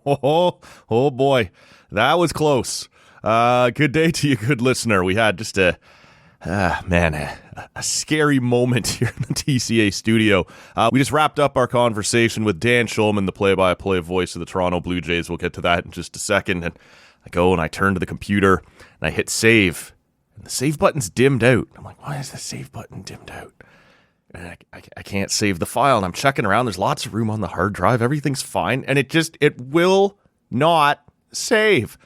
Oh boy, that was close. Good day to you, good listener. We had just a scary moment here in the TCA studio. We just wrapped up our conversation with Dan Shulman, the play-by-play voice of the Toronto Blue Jays. We'll get to that in just a second. And I go and I turn to the computer and I hit save, and the save button's dimmed out. I'm like, why is the save button dimmed out? And I can't save the file, and I'm checking around. There's lots of room on the hard drive. Everything's fine, and it will not save.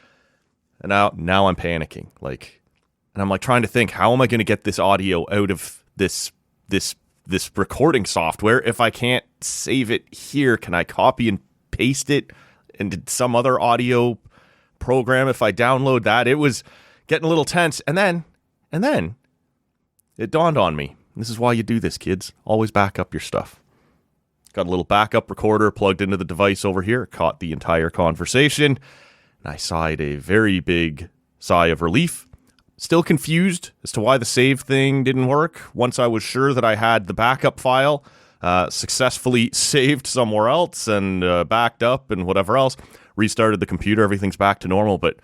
And now I'm panicking, and I'm trying to think, how am I going to get this audio out of this recording software if I can't save it here? Can I copy and paste it into some other audio program if I download that? It was getting a little tense, and then it dawned on me. This is why you do this, kids. Always back up your stuff. Got a little backup recorder plugged into the device over here. Caught the entire conversation. And I sighed a very big sigh of relief. Still confused as to why the save thing didn't work. Once I was sure that I had the backup file successfully saved somewhere else and backed up and whatever else, restarted the computer, everything's back to normal. But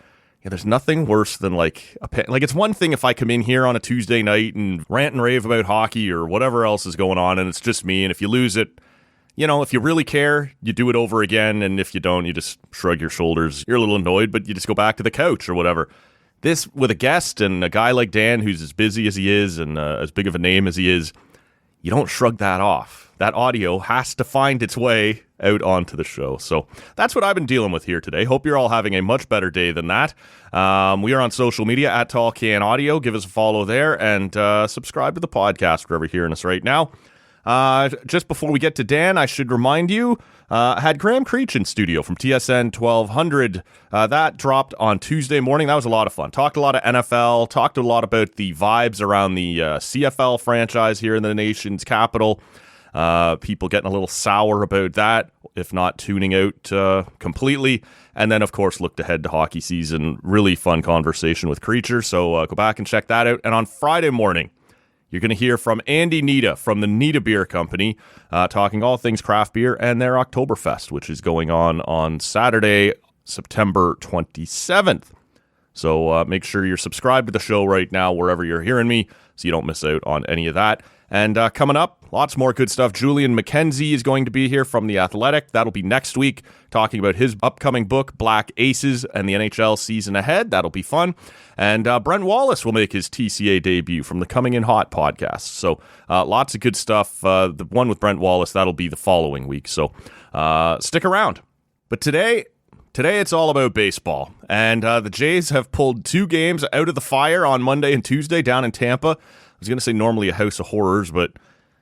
yeah, there's nothing worse than it's one thing if I come in here on a Tuesday night and rant and rave about hockey or whatever else is going on and it's just me, and if you lose it, if you really care, you do it over again, and if you don't, you just shrug your shoulders. You're a little annoyed, but you just go back to the couch or whatever. This, with a guest and a guy like Dan who's as busy as he is and as big of a name as he is, you don't shrug that off. That audio has to find its way out onto the show. So that's what I've been dealing with here today. Hope you're all having a much better day than that. We are on social media at Tall Can Audio. Give us a follow there and subscribe to the podcast wherever you're hearing us right now. Just before we get to Dan, I should remind you, I had Graham Creech in studio from TSN 1200. That dropped on Tuesday morning. That was a lot of fun. Talked a lot of NFL, talked a lot about the vibes around the CFL franchise here in the nation's capital. People getting a little sour about that, if not tuning out completely. And then, of course, looked ahead to hockey season. Really fun conversation with Creature. So go back and check that out. And on Friday morning, you're going to hear from Andy Nita from the Nita Beer Company, talking all things craft beer and their Oktoberfest, which is going on Saturday, September 27th. So make sure you're subscribed to the show right now, wherever you're hearing me, so you don't miss out on any of that. And coming up, lots more good stuff. Julian McKenzie is going to be here from The Athletic. That'll be next week, talking about his upcoming book, Black Aces, and the NHL season ahead. That'll be fun. And Brent Wallace will make his TCA debut from the Coming in Hot podcast. So lots of good stuff. The one with Brent Wallace, that'll be the following week. So stick around. But today it's all about baseball. And the Jays have pulled 2 games out of the fire on Monday and Tuesday down in Tampa. I was going to say normally a house of horrors, but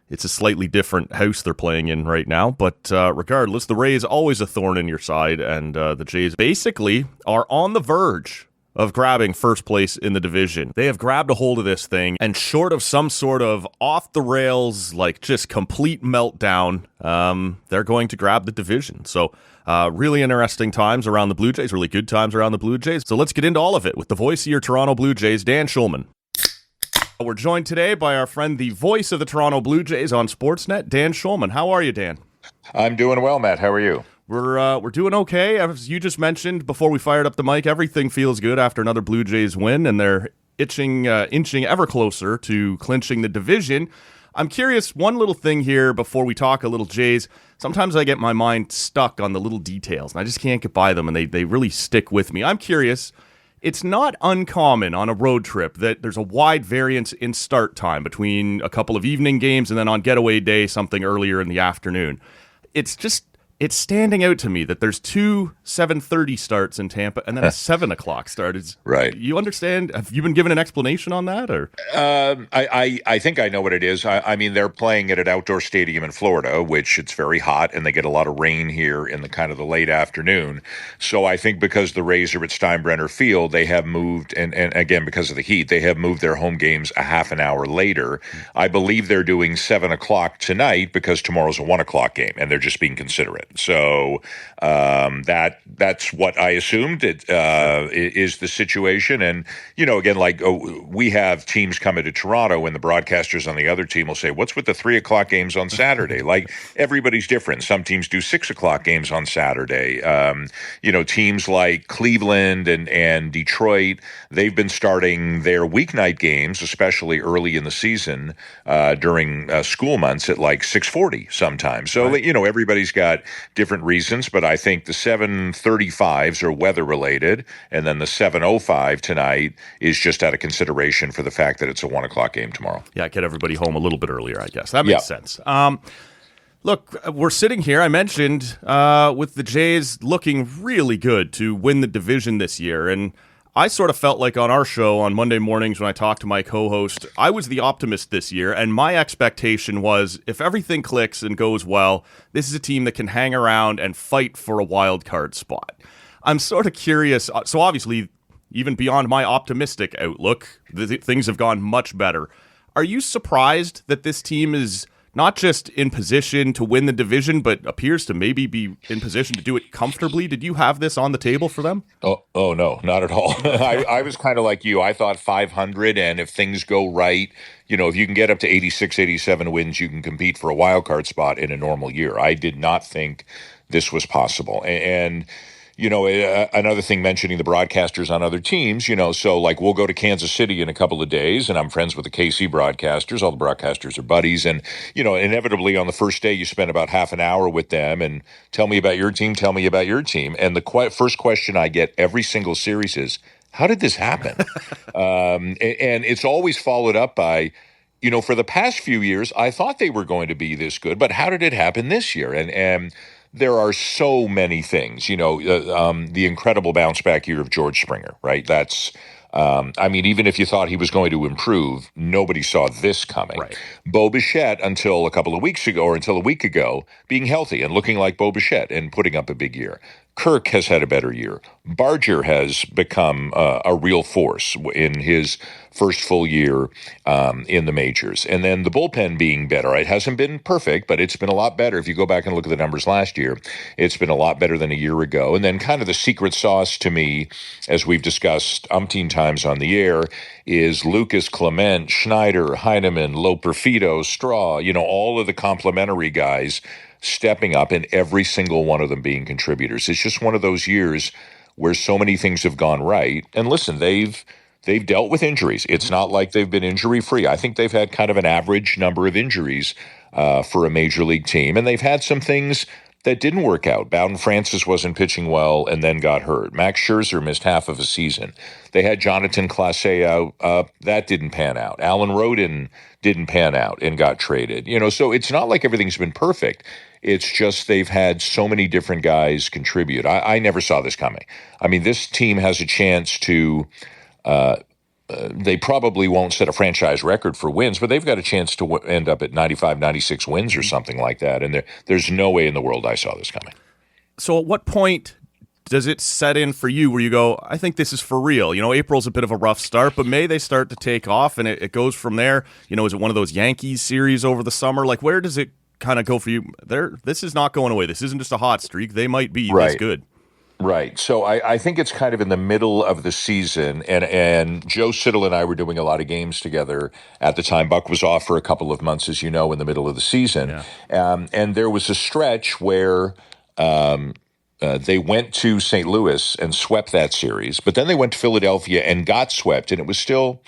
it's a slightly different house they're playing in right now. But regardless, the Rays always a thorn in your side, and the Jays basically are on the verge of grabbing first place in the division. They have grabbed a hold of this thing, and short of some sort of off-the-rails, just complete meltdown, they're going to grab the division. So really interesting times around the Blue Jays, really good times around the Blue Jays. So let's get into all of it with the voice of your Toronto Blue Jays, Dan Shulman. We're joined today by our friend, the voice of the Toronto Blue Jays on Sportsnet, Dan Shulman. How are you, Dan? I'm doing well, Matt. How are you? We're doing okay. As you just mentioned before we fired up the mic, everything feels good after another Blue Jays win, and they're inching ever closer to clinching the division. I'm curious, one little thing here before we talk a little Jays. Sometimes I get my mind stuck on the little details, and I just can't get by them, and they really stick with me. I'm curious. It's not uncommon on a road trip that there's a wide variance in start time between a couple of evening games and then on getaway day, something earlier in the afternoon. It's standing out to me that there's 2 7:30 starts in Tampa and then a 7 o'clock start. Right. You understand? Have you been given an explanation on that? Or I think I know what it is. I mean, they're playing at an outdoor stadium in Florida, which it's very hot, and they get a lot of rain here in the kind of the late afternoon. So I think because the Rays are at Steinbrenner Field, they have moved, and again, because of the heat, they have moved their home games a half an hour later. I believe they're doing 7 o'clock tonight because tomorrow's a 1 o'clock game, and they're just being considerate. it. So that's what I assumed is the situation. And, again, we have teams coming to Toronto and the broadcasters on the other team will say, what's with the 3:00 games on Saturday? Like, everybody's different. Some teams do 6:00 games on Saturday. Teams like Cleveland and Detroit, they've been starting their weeknight games, especially early in the season during school months at like 6:40 sometimes. So, right. Everybody's got different reasons, but I think the 7:35s are weather related, and then the 7:05 tonight is just out of consideration for the fact that it's a 1:00 game tomorrow. Yeah, get everybody home a little bit earlier, I guess. That makes sense. Look, we're sitting here, I mentioned, with the Jays looking really good to win the division this year, and I sort of felt like on our show on Monday mornings when I talked to my co-host, I was the optimist this year, and my expectation was if everything clicks and goes well, this is a team that can hang around and fight for a wild card spot. I'm sort of curious. So obviously, even beyond my optimistic outlook, things have gone much better. Are you surprised that this team is not just in position to win the division, but appears to maybe be in position to do it comfortably? Did you have this on the table for them? Oh no, not at all. I was kind of like you. I thought 500, and if things go right, if you can get up to 86, 87 wins, you can compete for a wild card spot in a normal year. I did not think this was possible. And another thing, mentioning the broadcasters on other teams, so like we'll go to Kansas City in a couple of days, and I'm friends with the KC broadcasters. All the broadcasters are buddies. And, inevitably on the first day, you spend about half an hour with them and tell me about your team, tell me about your team. And the first question I get every single series is, how did this happen? And it's always followed up by, for the past few years, I thought they were going to be this good, but how did it happen this year? And there are so many things, the incredible bounce back year of George Springer, right? That's, even if you thought he was going to improve, nobody saw this coming. Right. Bo Bichette until a week ago, being healthy and looking like Bo Bichette and putting up a big year. Kirk has had a better year. Barger has become a real force in his first full year in the majors. And then the bullpen being better. It hasn't been perfect, but it's been a lot better. If you go back and look at the numbers last year, it's been a lot better than a year ago. And then kind of the secret sauce to me, as we've discussed umpteen times on the air, is Lucas, Clement, Schneider, Heineman, Loperfido, Straw, all of the complimentary guys stepping up, and every single one of them being contributors. It's just one of those years where so many things have gone right. And listen, they've dealt with injuries. It's not like they've been injury-free. I think they've had kind of an average number of injuries for a major league team. And they've had some things that didn't work out. Bowden Francis wasn't pitching well and then got hurt. Max Scherzer missed half of a season. They had Jonathan Clase out. That didn't pan out. Alan Rodin didn't pan out and got traded. So it's not like everything's been perfect. It's just they've had so many different guys contribute. I never saw this coming. This team has a chance to they probably won't set a franchise record for wins, but they've got a chance to end up at 95, 96 wins or something like that. And there's no way in the world I saw this coming. So at what point does it set in for you where you go, I think this is for real? April's a bit of a rough start, but May they start to take off and it goes from there. Is it one of those Yankees series over the summer? Like, where does it kind of go for you? This is not going away. This isn't just a hot streak. They might be this good. Right. So I think it's kind of in the middle of the season, and Joe Siddle and I were doing a lot of games together at the time. Buck was off for a couple of months, as you know, in the middle of the season. Yeah. And there was a stretch where they went to St. Louis and swept that series, but then they went to Philadelphia and got swept, and it was still,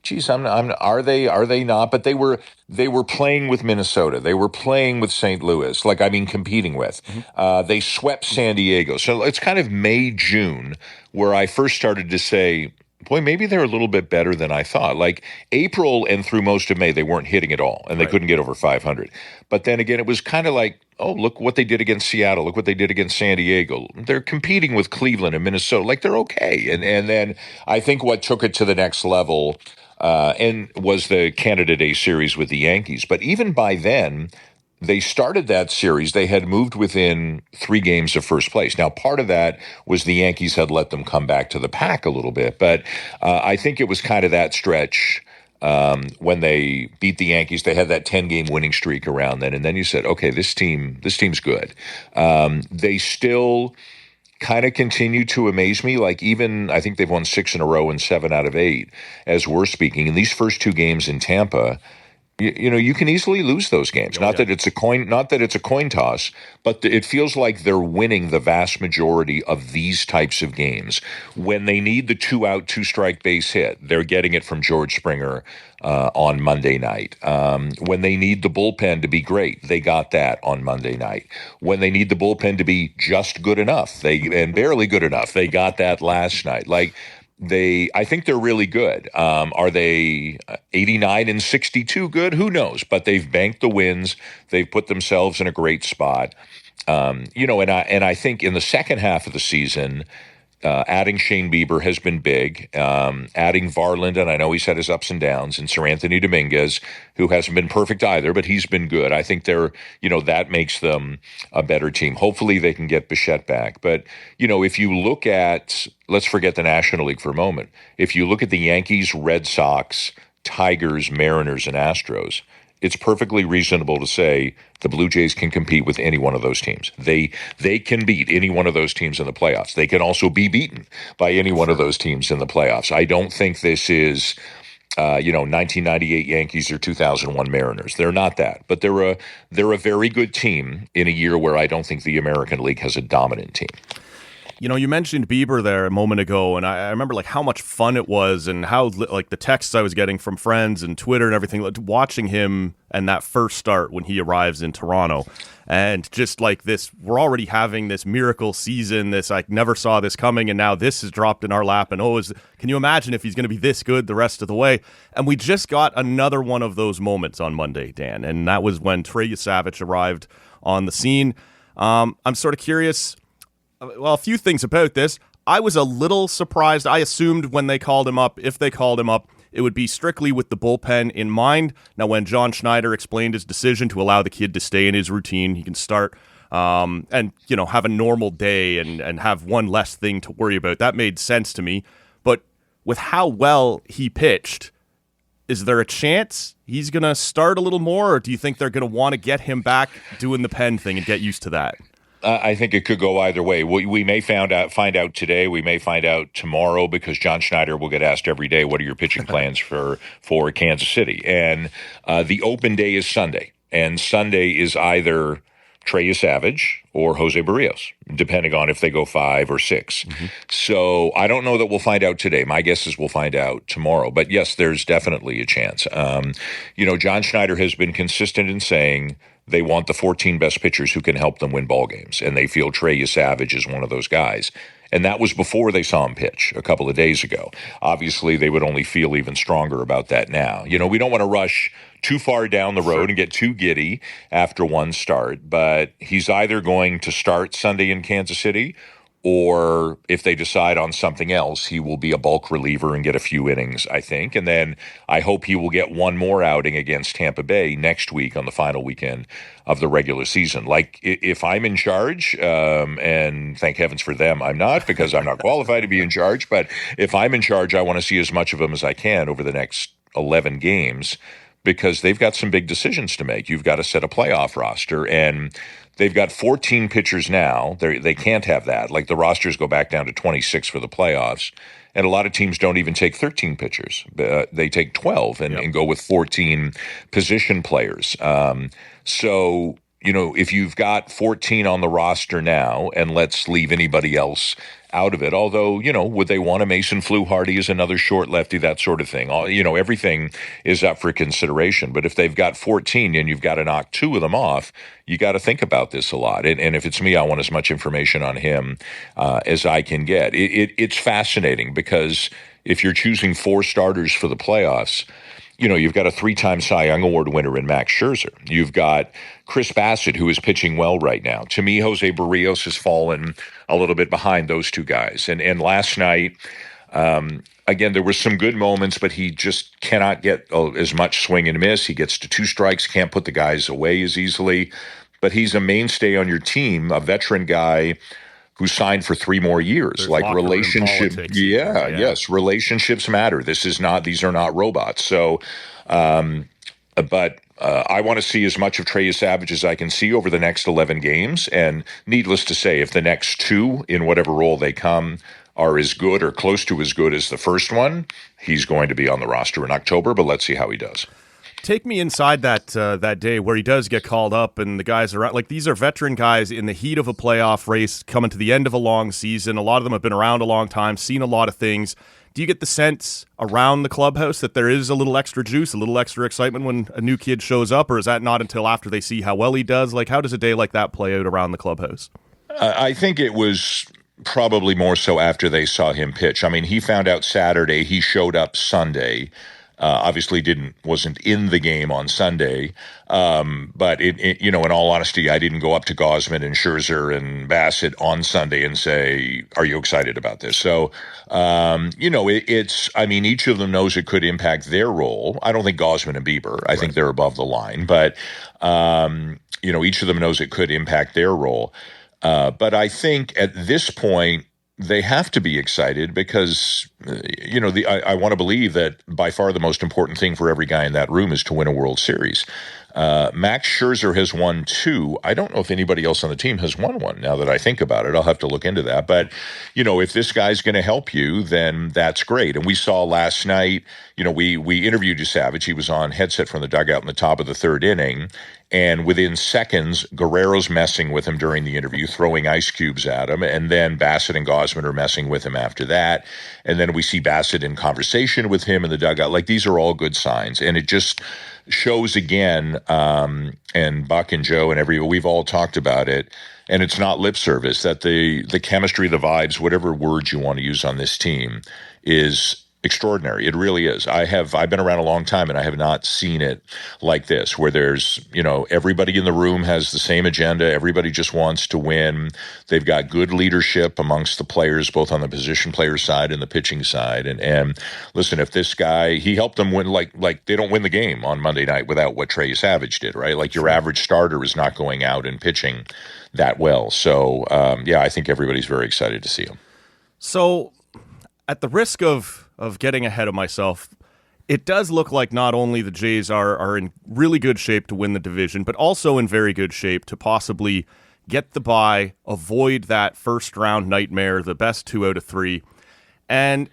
geez, are they not? But they were playing with Minnesota. They were playing with St. Louis, competing with. Mm-hmm. They swept San Diego. So it's kind of May, June, where I first started to say, boy, maybe they're a little bit better than I thought. Like April and through most of May, they weren't hitting at all, and they couldn't get over 500. But then again, it was kind of like, oh, look what they did against Seattle. Look what they did against San Diego. They're competing with Cleveland and Minnesota. Like, they're okay. And then I think what took it to the next level and was the Canada Day series with the Yankees. But even by then, they started that series. They had moved within 3 games of first place. Now, part of that was the Yankees had let them come back to the pack a little bit. But I think it was kind of that stretch when they beat the Yankees. They had that 10-game winning streak around then, and then you said, okay, this team's good. They still kind of continue to amaze me. Like, even I think they've won 6 in a row and 7 out of 8 as we're speaking. In these first 2 games in Tampa, you can easily lose those games. Not that it's a coin toss, but it feels like they're winning the vast majority of these types of games. When they need the 2-out, 2-strike base hit, they're getting it from George Springer on Monday night. When they need the bullpen to be great, they got that on Monday night. When they need the bullpen to be just good enough, and barely good enough, they got that last night. Like, I think they're really good. Are they 89 and 62 good? Who knows? But they've banked the wins. They've put themselves in a great spot. And I think in the second half of the season, adding Shane Bieber has been big. Adding Varland, and I know he's had his ups and downs, and Sir Anthony Dominguez, who hasn't been perfect either, but he's been good. I think that makes them a better team. Hopefully they can get Bichette back. But, if you look at, let's forget the National League for a moment. If you look at the Yankees, Red Sox, Tigers, Mariners, and Astros, it's perfectly reasonable to say the Blue Jays can compete with any one of those teams. They can beat any one of those teams in the playoffs. They can also be beaten by any one of those teams in the playoffs. I don't think this is 1998 Yankees or 2001 Mariners. They're not that, but they're a very good team in a year where I don't think the American League has a dominant team. You mentioned Bieber there a moment ago, and I remember like how much fun it was, and how like the texts I was getting from friends and Twitter and everything, like, watching him and that first start when he arrives in Toronto, and just like this, we're already having this miracle season. This, I never saw this coming, and now this is dropped in our lap. And can you imagine if he's going to be this good the rest of the way? And we just got another one of those moments on Monday, Dan, and that was when Trey Yesavage arrived on the scene. I'm sort of curious. Well, a few things about this. I was a little surprised. I assumed when they called him up, if they called him up, it would be strictly with the bullpen in mind. Now, when John Schneider explained his decision to allow the kid to stay in his routine, he can start and have a normal day and have one less thing to worry about. That made sense to me. But with how well he pitched, is there a chance he's going to start a little more, or do you think they're going to want to get him back doing the pen thing and get used to that? I think it could go either way. We may find out today. We may find out tomorrow, because John Schneider will get asked every day, what are your pitching plans for Kansas City? And the open day is Sunday. And Sunday is either Trey Yesavage or Jose Barrios, depending on if they go 5 or 6. Mm-hmm. So I don't know that we'll find out today. My guess is we'll find out tomorrow. But yes, there's definitely a chance. John Schneider has been consistent in saying they want the 14 best pitchers who can help them win ball games, and they feel Trey Yesavage is one of those guys. And that was before they saw him pitch a couple of days ago. Obviously, they would only feel even stronger about that now. We don't want to rush too far down the road and get too giddy after one start, but he's either going to start Sunday in Kansas City, or if they decide on something else, he will be a bulk reliever and get a few innings, I think. And then I hope he will get one more outing against Tampa Bay next week on the final weekend of the regular season. Like, if I'm in charge, and thank heavens for them, I'm not, because I'm not qualified to be in charge. But if I'm in charge, I want to see as much of him as I can over the next 11 games, because they've got some big decisions to make. You've got to set a playoff roster, and they've got 14 pitchers now. They can't have that. Like, the rosters go back down to 26 for the playoffs, and a lot of teams don't even take 13 pitchers. They take 12 and go with 14 position players. So, if you've got 14 on the roster now, and let's leave anybody else out of it, although, would they want a Mason Fluharty as another short lefty, that sort of thing? Everything is up for consideration. But if they've got 14 and you've got to knock 2 of them off, you got to think about this a lot. And if it's me, I want as much information on him as I can get. It's fascinating, because if you're choosing 4 starters for the playoffs, you've got a 3-time Cy Young Award winner in Max Scherzer. You've got Chris Bassett, who is pitching well right now. To me, Jose Barrios has fallen a little bit behind those 2 guys. And last night, again, there were some good moments, but he just cannot get as much swing and miss. He gets to 2 strikes, can't put the guys away as easily. But he's a mainstay on your team, a veteran guy who signed for 3 more years. There's like relationships. Relationships matter. These are not robots. So, but I want to see as much of Trey Yesavage as I can see over the next 11 games. And needless to say, if the next 2, in whatever role they come, are as good or close to as good as the first one, he's going to be on the roster in October. But let's see how he does. Take me inside that day where he does get called up and the guys are like, these are veteran guys in the heat of a playoff race coming to the end of a long season. A lot of them have been around a long time, seen a lot of things. Do you get the sense around the clubhouse that there is a little extra juice, a little extra excitement when a new kid shows up, or is that not until after they see how well he does? Like, how does a day like that play out around the clubhouse? I think it was probably more so after they saw him pitch. I mean, he found out Saturday, he showed up Sunday. Obviously wasn't in the game on Sunday. But in all honesty, I didn't go up to Gausman and Scherzer and Bassett on Sunday and say, are you excited about this? So, each of them knows it could impact their role. I don't think Gausman and Bieber, I think they're above the line, but, each of them knows it could impact their role. But I think at this point, they have to be excited because, I want to believe that by far the most important thing for every guy in that room is to win a World Series. Max Scherzer has won 2. I don't know if anybody else on the team has won one now that I think about it. I'll have to look into that. But, if this guy's going to help you, then that's great. And we saw last night, we interviewed Yesavage. He was on headset from the dugout in the top of the 3rd inning. And within seconds, Guerrero's messing with him during the interview, throwing ice cubes at him. And then Bassett and Gausman are messing with him after that. And then we see Bassett in conversation with him in the dugout. Like, these are all good signs. And it just shows again, and Buck and Joe and we've all talked about it. And it's not lip service, that the chemistry, the vibes, whatever words you want to use on this team is extraordinary. It really is. I've been around a long time and I have not seen it like this, where there's, everybody in the room has the same agenda. Everybody just wants to win. They've got good leadership amongst the players, both on the position player side and the pitching side. And listen, if this guy, he helped them win, like they don't win the game on Monday night without what Trey Yesavage did, right? Like, your average starter is not going out and pitching that well. So, I think everybody's very excited to see him. So, at the risk of getting ahead of myself, it does look like not only the Jays are in really good shape to win the division, but also in very good shape to possibly get the bye, avoid that first-round nightmare, the best 2 out of 3. And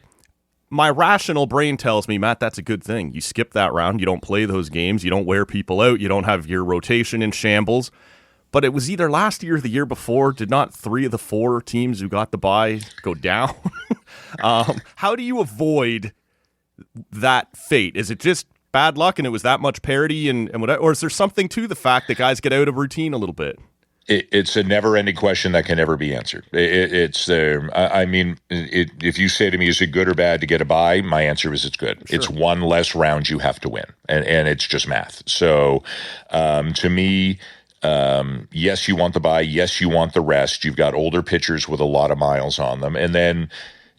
my rational brain tells me, Matt, that's a good thing. You skip that round. You don't play those games. You don't wear people out. You don't have your rotation in shambles. But it was either last year or the year before. Did not 3 of the 4 teams who got the bye go down? How do you avoid that fate? Is it just bad luck and it was that much parity and whatever? Or is there something to the fact that guys get out of routine a little bit? It's a never-ending question that can never be answered. If you say to me, is it good or bad to get a bye? My answer is it's good. Sure. It's one less round you have to win, and it's just math. So to me, yes, you want the bye. Yes, you want the rest. You've got older pitchers with a lot of miles on them. And then,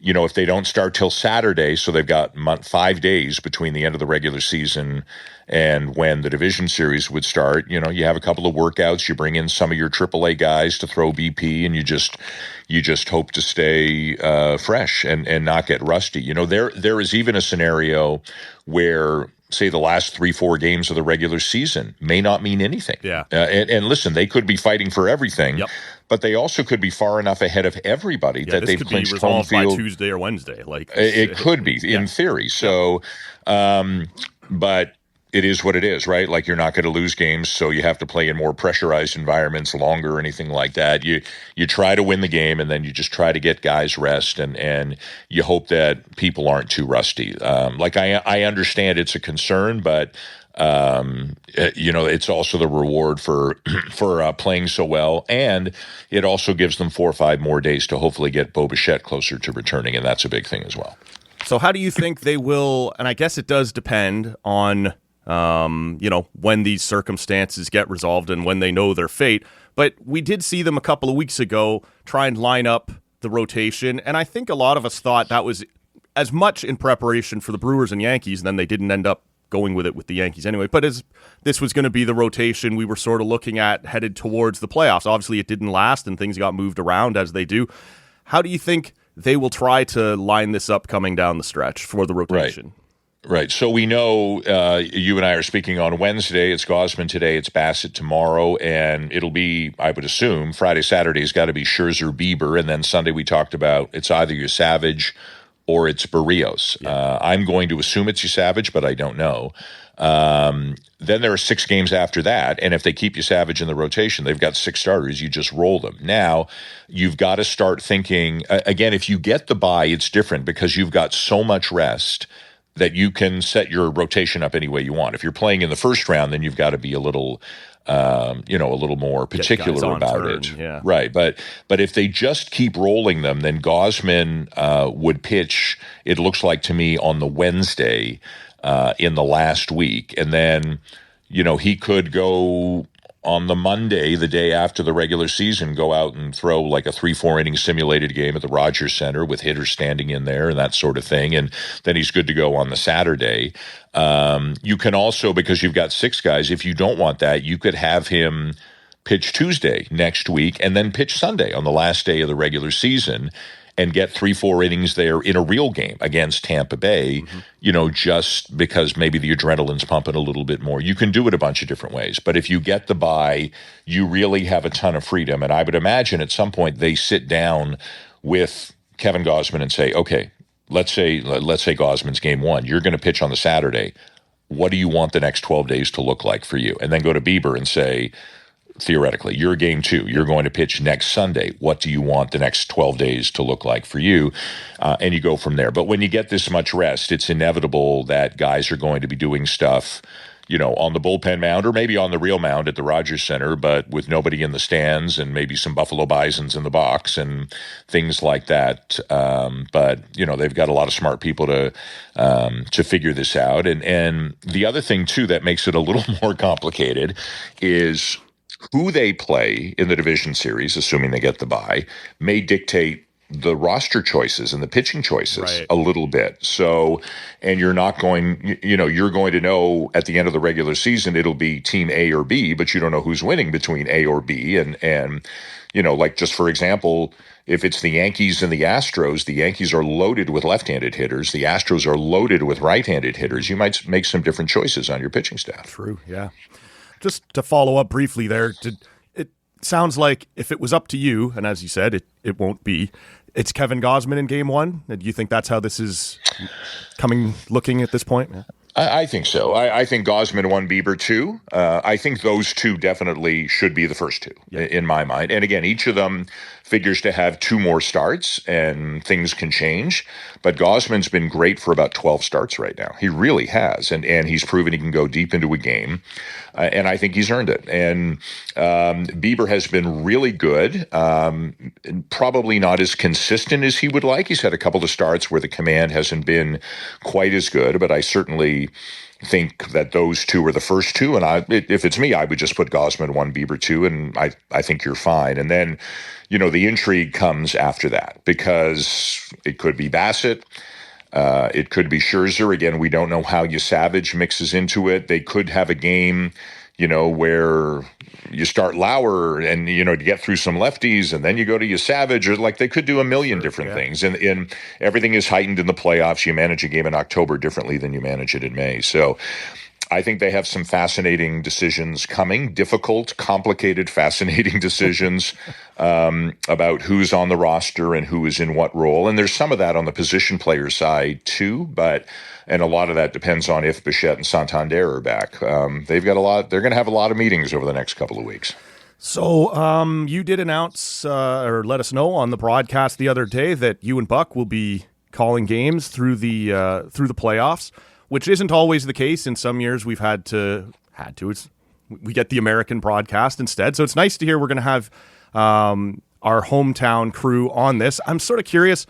if they don't start till Saturday, so they've got 5 days between the end of the regular season and when the division series would start, you have a couple of workouts. You bring in some of your AAA guys to throw BP, and you just hope to stay fresh and not get rusty. There is even a scenario where, say, the last 3-4 games of the regular season may not mean anything. Yeah. And listen, they could be fighting for everything. Yep. But they also could be far enough ahead of everybody that they've clinched home field by Tuesday or Wednesday. It could be in theory. So, but it is what it is, right? Like, you're not going to lose games, so you have to play in more pressurized environments longer or anything like that. You try to win the game, and then you just try to get guys rest, and you hope that people aren't too rusty. I understand it's a concern, but it's also the reward for playing so well, and it also gives them 4 or 5 more days to hopefully get Bo Bichette closer to returning, and that's a big thing as well. So how do you think they will, and I guess it does depend on when these circumstances get resolved and when they know their fate, but we did see them a couple of weeks ago try and line up the rotation, and I think a lot of us thought that was as much in preparation for the Brewers and Yankees, and then they didn't end up going with it with the Yankees anyway. But as this was going to be the rotation we were sort of looking at headed towards the playoffs. Obviously, it didn't last, and things got moved around as they do. How do you think they will try to line this up coming down the stretch for the rotation? Right. So we know you and I are speaking on Wednesday. It's Gausman today. It's Bassett tomorrow. And it'll be, I would assume, Friday, Saturday's got to be Scherzer, Bieber. And then Sunday we talked about it's either Yesavage or it's Barrios. Yeah. I'm going to assume it's Yesavage, but I don't know. Then there are 6 games after that. And if they keep Yesavage in the rotation, they've got 6 starters. You just roll them. Now, you've got to start thinking, again, if you get the bye, it's different because you've got so much rest that you can set your rotation up any way you want. If you're playing in the first round, then you've got to be a little, a little more particular about it. Yeah. Right. But if they just keep rolling them, then Gausman would pitch, it looks like to me, on the Wednesday in the last week. And then, he could go on the Monday, the day after the regular season, go out and throw like a 3-4 inning simulated game at the Rogers Center with hitters standing in there and that sort of thing. And then he's good to go on the Saturday. You can also, because you've got 6 guys, if you don't want that, you could have him pitch Tuesday next week and then pitch Sunday on the last day of the regular season and get 3-4 innings there in a real game against Tampa Bay, just because maybe the adrenaline's pumping a little bit more. You can do it a bunch of different ways. But if you get the bye, you really have a ton of freedom. And I would imagine at some point they sit down with Kevin Gausman and say, okay, let's say Gausman's game 1. You're going to pitch on the Saturday. What do you want the next 12 days to look like for you? And then go to Bieber and say, theoretically, you're game 2. You're going to pitch next Sunday. What do you want the next 12 days to look like for you? And you go from there. But when you get this much rest, it's inevitable that guys are going to be doing stuff, on the bullpen mound or maybe on the real mound at the Rogers Center, but with nobody in the stands and maybe some Buffalo Bisons in the box and things like that. But they've got a lot of smart people to figure this out. And the other thing, too, that makes it a little more complicated is who they play in the division series, assuming they get the bye, may dictate the roster choices and the pitching choices a little bit. So, and you're not going, you're going to know at the end of the regular season, it'll be team A or B, but you don't know who's winning between A or B. And like just for example, if it's the Yankees and the Astros are loaded with left-handed hitters. The Astros are loaded with right-handed hitters. You might make some different choices on your pitching staff. True. Yeah. Just to follow up briefly there, it sounds like if it was up to you, and as you said, it won't be, it's Kevin Gausman in game 1. Do you think that's how this is looking at this point? Yeah. I think so. I think Gausman 1, Bieber 2. I think those 2 definitely should be the first 2 in my mind. And again, each of them figures to have 2 more starts and things can change. But Gausman's been great for about 12 starts right now. He really has. And he's proven he can go deep into a game. And I think he's earned it. And Bieber has been really good. Probably not as consistent as he would like. He's had a couple of starts where the command hasn't been quite as good. But I certainly think that those 2 are the first 2. And if it's me, I would just put Gausman 1, Bieber 2. And I think you're fine. And then, the intrigue comes after that because it could be Bassett. It could be Scherzer. Again, we don't know how Yesavage mixes into it. They could have a game, where you start Lauer and, to get through some lefties and then you go to Yesavage, or like they could do a million different things. And everything is heightened in the playoffs. You manage a game in October differently than you manage it in May. So I think they have some fascinating decisions coming, difficult, complicated, fascinating decisions about who's on the roster and who is in what role. And there's some of that on the position player side too, and a lot of that depends on if Bichette and Santander are back. They've got a lot. They're going to have a lot of meetings over the next couple of weeks. So you did announce or let us know on the broadcast the other day that you and Buck will be calling games through the playoffs, which isn't always the case. In some years, we've had to. We get the American broadcast instead. So it's nice to hear we're going to have our hometown crew on this. I'm sort of curious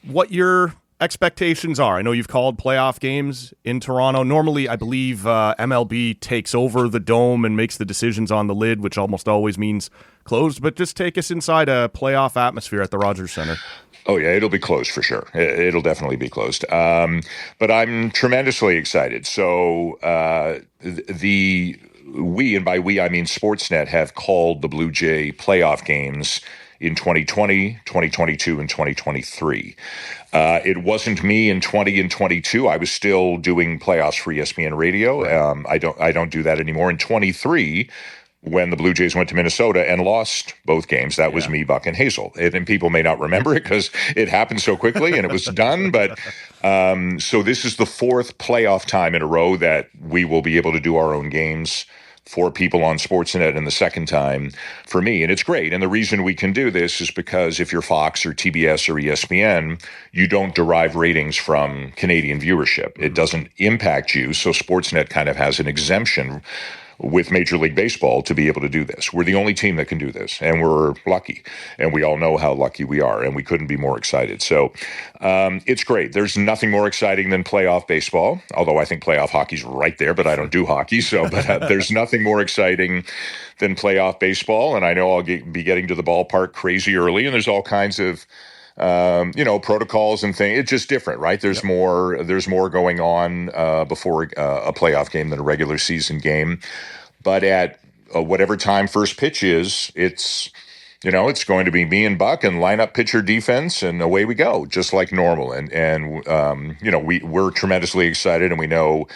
what your expectations are. I know you've called playoff games in Toronto. Normally, I believe MLB takes over the dome and makes the decisions on the lid, which almost always means closed. But just take us inside a playoff atmosphere at the Rogers Centre. Oh, yeah, it'll be closed for sure. It'll definitely be closed. But I'm tremendously excited. So we, and by we, I mean Sportsnet, have called the Blue Jay playoff games in 2020, 2022, and 2023. It wasn't me in 20 and 22. I was still doing playoffs for ESPN Radio. I don't do that anymore. In 23, when the Blue Jays went to Minnesota and lost both games, that was me, Buck, and Hazel. And people may not remember it because it happened so quickly and it was done. But so this is the fourth playoff time in a row that we will be able to do our own games for people on Sportsnet, and the second time for me. And it's great. And the reason we can do this is because if you're Fox or TBS or ESPN, you don't derive ratings from Canadian viewership. It doesn't impact you. So Sportsnet kind of has an exemption with Major League Baseball to be able to do this. We're the only team that can do this, and we're lucky. And we all know how lucky we are, and we couldn't be more excited. So it's great. There's nothing more exciting than playoff baseball, although I think playoff hockey's right there, but I don't do hockey. So but there's nothing more exciting than playoff baseball, and I know I'll be getting to the ballpark crazy early, and there's all kinds of protocols and things. It's just different, right? There's more going on before a playoff game than a regular season game. But at whatever time first pitch is, it's going to be me and Buck and lineup pitcher defense, and away we go, just like normal. And we're tremendously excited, and we know,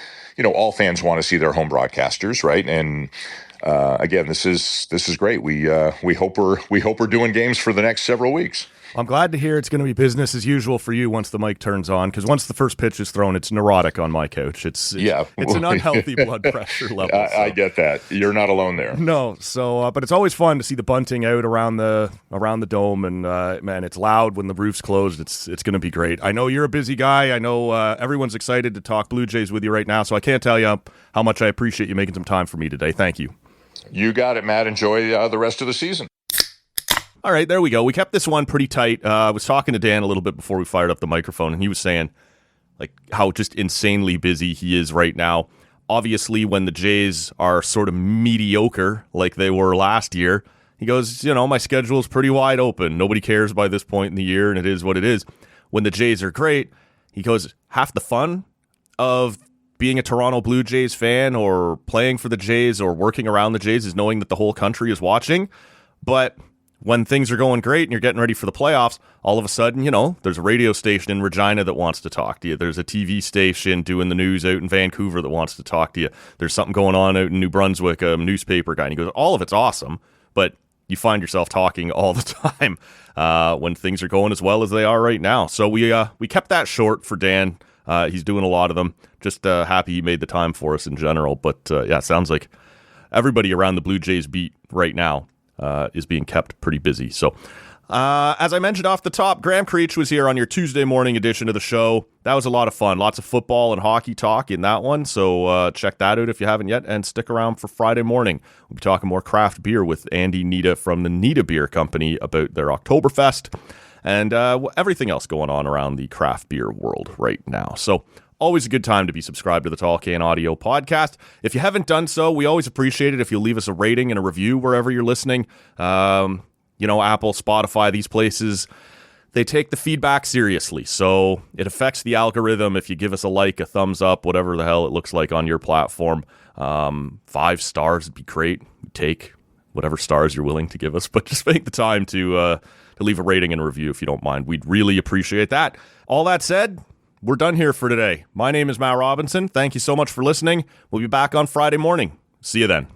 all fans want to see their home broadcasters, right? And again, this is great. We hope we're doing games for the next several weeks. I'm glad to hear it's going to be business as usual for you once the mic turns on, because once the first pitch is thrown, it's neurotic on my couch. It's an unhealthy blood pressure level. I get that. You're not alone there. No, so but it's always fun to see the bunting out around the dome, and man, it's loud when the roof's closed. It's going to be great. I know you're a busy guy. I know everyone's excited to talk Blue Jays with you right now, so I can't tell you how much I appreciate you making some time for me today. Thank you. You got it, Matt. Enjoy the rest of the season. All right, there we go. We kept this one pretty tight. I was talking to Dan a little bit before we fired up the microphone, and he was saying how just insanely busy he is right now. Obviously, when the Jays are sort of mediocre like they were last year, he goes, my schedule is pretty wide open. Nobody cares by this point in the year, and it is what it is. When the Jays are great, he goes, half the fun of being a Toronto Blue Jays fan or playing for the Jays or working around the Jays is knowing that the whole country is watching. But when things are going great and you're getting ready for the playoffs, all of a sudden, there's a radio station in Regina that wants to talk to you. There's a TV station doing the news out in Vancouver that wants to talk to you. There's something going on out in New Brunswick, a newspaper guy. And he goes, all of it's awesome, but you find yourself talking all the time when things are going as well as they are right now. So we kept that short for Dan. He's doing a lot of them. Just happy he made the time for us in general. But it sounds like everybody around the Blue Jays beat right now is being kept pretty busy. So, as I mentioned off the top, Graham Creech was here on your Tuesday morning edition of the show. That was a lot of fun. Lots of football and hockey talk in that one. So check that out if you haven't yet, and stick around for Friday morning. We'll be talking more craft beer with Andy Nita from the Nita Beer Company about their Oktoberfest and everything else going on around the craft beer world right now. So always a good time to be subscribed to the Tall Can Audio podcast. If you haven't done so, we always appreciate it if you'll leave us a rating and a review wherever you're listening. Apple, Spotify, these places, they take the feedback seriously. So it affects the algorithm if you give us a like, a thumbs up, whatever the hell it looks like on your platform. 5 stars would be great. Take whatever stars you're willing to give us, but just make the time to leave a rating and a review if you don't mind. We'd really appreciate that. All that said, we're done here for today. My name is Matt Robinson. Thank you so much for listening. We'll be back on Friday morning. See you then.